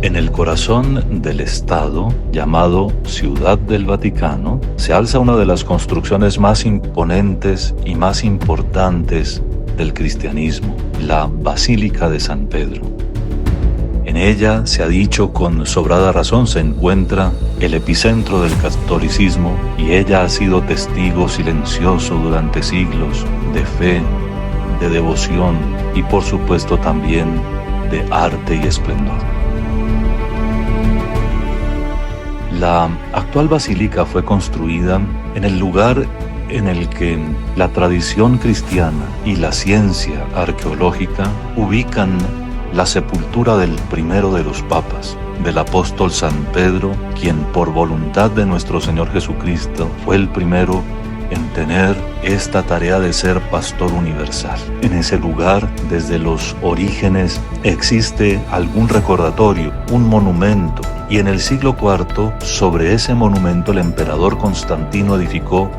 En el corazón del Estado, llamado Ciudad del Vaticano, se alza una de las construcciones más imponentes y más importantes del cristianismo, la Basílica de San Pedro. En ella, se ha dicho con sobrada razón, se encuentra el epicentro del catolicismo y ella ha sido testigo silencioso durante siglos de fe, de devoción y por supuesto también de arte y esplendor. La actual basílica fue construida en el lugar en el que la tradición cristiana y la ciencia arqueológica ubican la sepultura del primero de los papas, del apóstol San Pedro, quien por voluntad de nuestro Señor Jesucristo fue el primero en tener esta tarea de ser pastor universal. En ese lugar, desde los orígenes, existe algún recordatorio, un monumento, y en el siglo IV, sobre ese monumento, el emperador Constantino edificó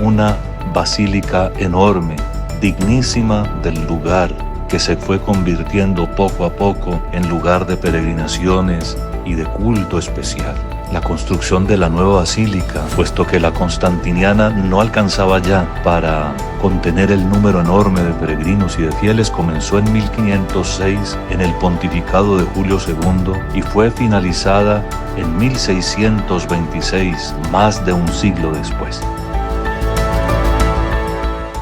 una basílica enorme, dignísima del lugar, que se fue convirtiendo poco a poco en lugar de peregrinaciones y de culto especial. La construcción de la nueva basílica, puesto que la constantiniana no alcanzaba ya para contener el número enorme de peregrinos y de fieles, comenzó en 1506 en el pontificado de Julio II y fue finalizada en 1626, más de un siglo después.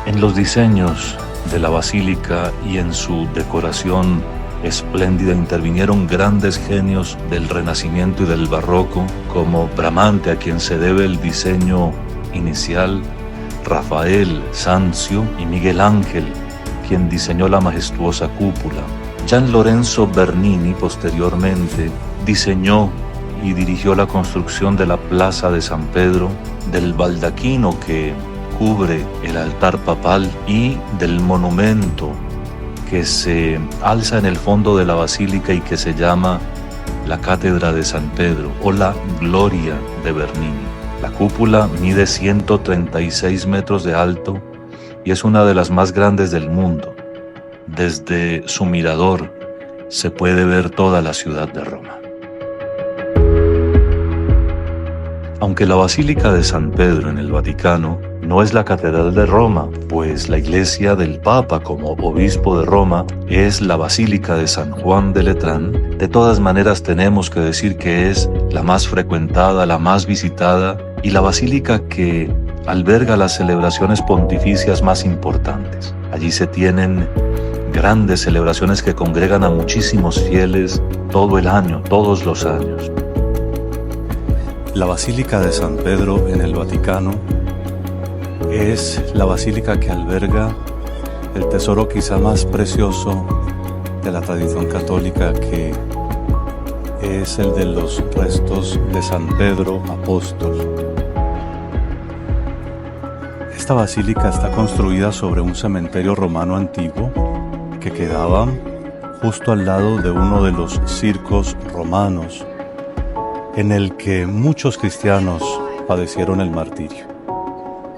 En los diseños de la basílica y en su decoración espléndida intervinieron grandes genios del Renacimiento y del Barroco, como Bramante, a quien se debe el diseño inicial, Rafael, Sanzio y Miguel Ángel, quien diseñó la majestuosa cúpula. Gian Lorenzo Bernini posteriormente diseñó y dirigió la construcción de la Plaza de San Pedro, del baldaquino que cubre el altar papal y del monumento que se alza en el fondo de la basílica y que se llama la Cátedra de San Pedro o la Gloria de Bernini. La cúpula mide 136 metros de alto y es una de las más grandes del mundo. Desde su mirador se puede ver toda la ciudad de Roma. Aunque la Basílica de San Pedro en el Vaticano no es la Catedral de Roma, pues la iglesia del Papa como obispo de Roma es la Basílica de San Juan de Letrán, de todas maneras tenemos que decir que es la más frecuentada, la más visitada y la basílica que alberga las celebraciones pontificias más importantes. Allí se tienen grandes celebraciones que congregan a muchísimos fieles todo el año, todos los años. La Basílica de San Pedro en el Vaticano es la basílica que alberga el tesoro quizá más precioso de la tradición católica, que es el de los restos de San Pedro apóstol. Esta basílica está construida sobre un cementerio romano antiguo que quedaba justo al lado de uno de los circos romanos, en el que muchos cristianos padecieron el martirio.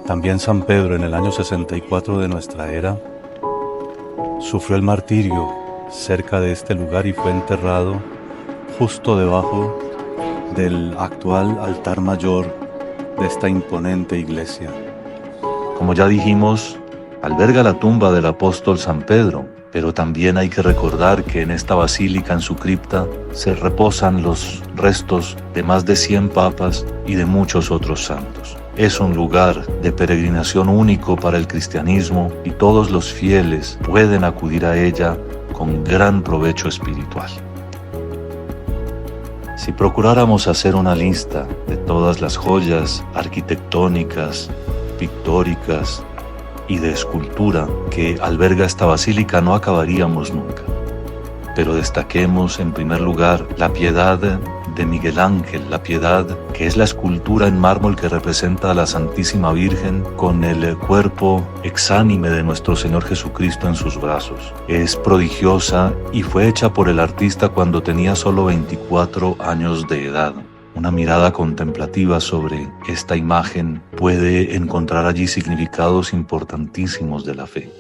También San Pedro, en el año 64 de nuestra era, sufrió el martirio cerca de este lugar y fue enterrado justo debajo del actual altar mayor de esta imponente iglesia. Como ya dijimos, alberga la tumba del apóstol San Pedro, pero también hay que recordar que en esta basílica, en su cripta, se reposan los restos de más de 100 papas y de muchos otros santos. Es un lugar de peregrinación único para el cristianismo y todos los fieles pueden acudir a ella con gran provecho espiritual. Si procuráramos hacer una lista de todas las joyas arquitectónicas, pictóricas y de escultura que alberga esta basílica, no acabaríamos nunca. Pero destaquemos en primer lugar la Piedad de Miguel Ángel, la Piedad que es la escultura en mármol que representa a la Santísima Virgen con el cuerpo exánime de nuestro Señor Jesucristo en sus brazos. Es prodigiosa y fue hecha por el artista cuando tenía solo 24 años de edad. Una mirada contemplativa sobre esta imagen puede encontrar allí significados importantísimos de la fe.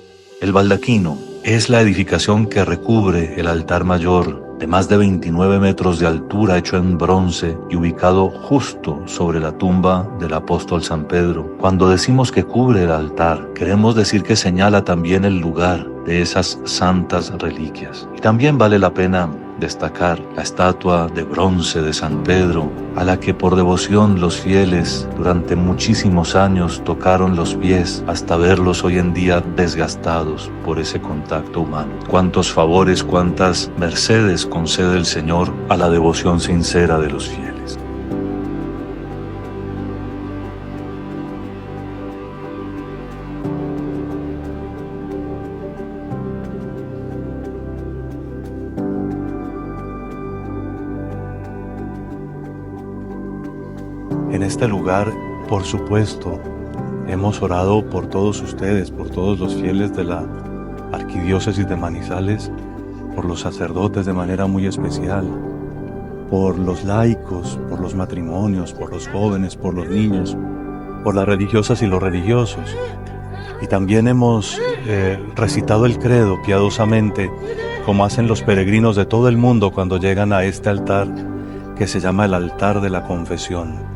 El baldaquino es la edificación que recubre el altar mayor de más de 29 metros de altura, hecho en bronce y ubicado justo sobre la tumba del apóstol San Pedro. Cuando decimos que cubre el altar, queremos decir que señala también el lugar de esas santas reliquias. Y también vale la pena destacar la estatua de bronce de San Pedro, a la que por devoción los fieles durante muchísimos años tocaron los pies hasta verlos hoy en día desgastados por ese contacto humano. Cuántos favores, cuántas mercedes concede el Señor a la devoción sincera de los fieles. En este lugar, por supuesto, hemos orado por todos ustedes, por todos los fieles de la Arquidiócesis de Manizales, por los sacerdotes de manera muy especial, por los laicos, por los matrimonios, por los jóvenes, por los niños, por las religiosas y los religiosos. Y también hemos recitado el credo piadosamente, como hacen los peregrinos de todo el mundo cuando llegan a este altar que se llama el altar de la confesión.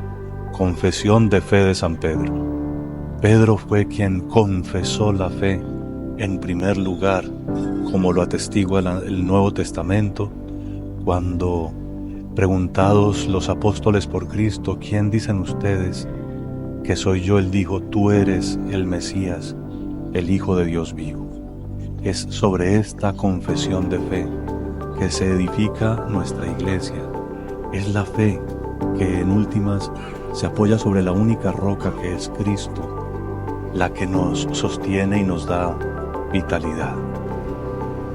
Confesión de fe de San Pedro. Pedro fue quien confesó la fe en primer lugar, como lo atestigua el Nuevo Testamento, cuando, preguntados los apóstoles por Cristo, ¿quién dicen ustedes que soy yo? Él dijo, tú eres el Mesías, el Hijo de Dios vivo. Es sobre esta confesión de fe que se edifica nuestra iglesia. Es la fe que en últimas se apoya sobre la única roca que es Cristo, la que nos sostiene y nos da vitalidad.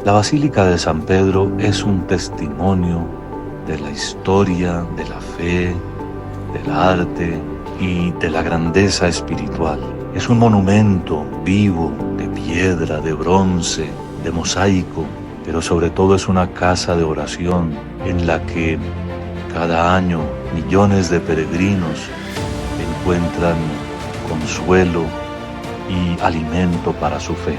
La Basílica de San Pedro es un testimonio de la historia, de la fe, del arte y de la grandeza espiritual. Es un monumento vivo, de piedra, de bronce, de mosaico, pero sobre todo es una casa de oración en la que cada año millones de peregrinos encuentran consuelo y alimento para su fe.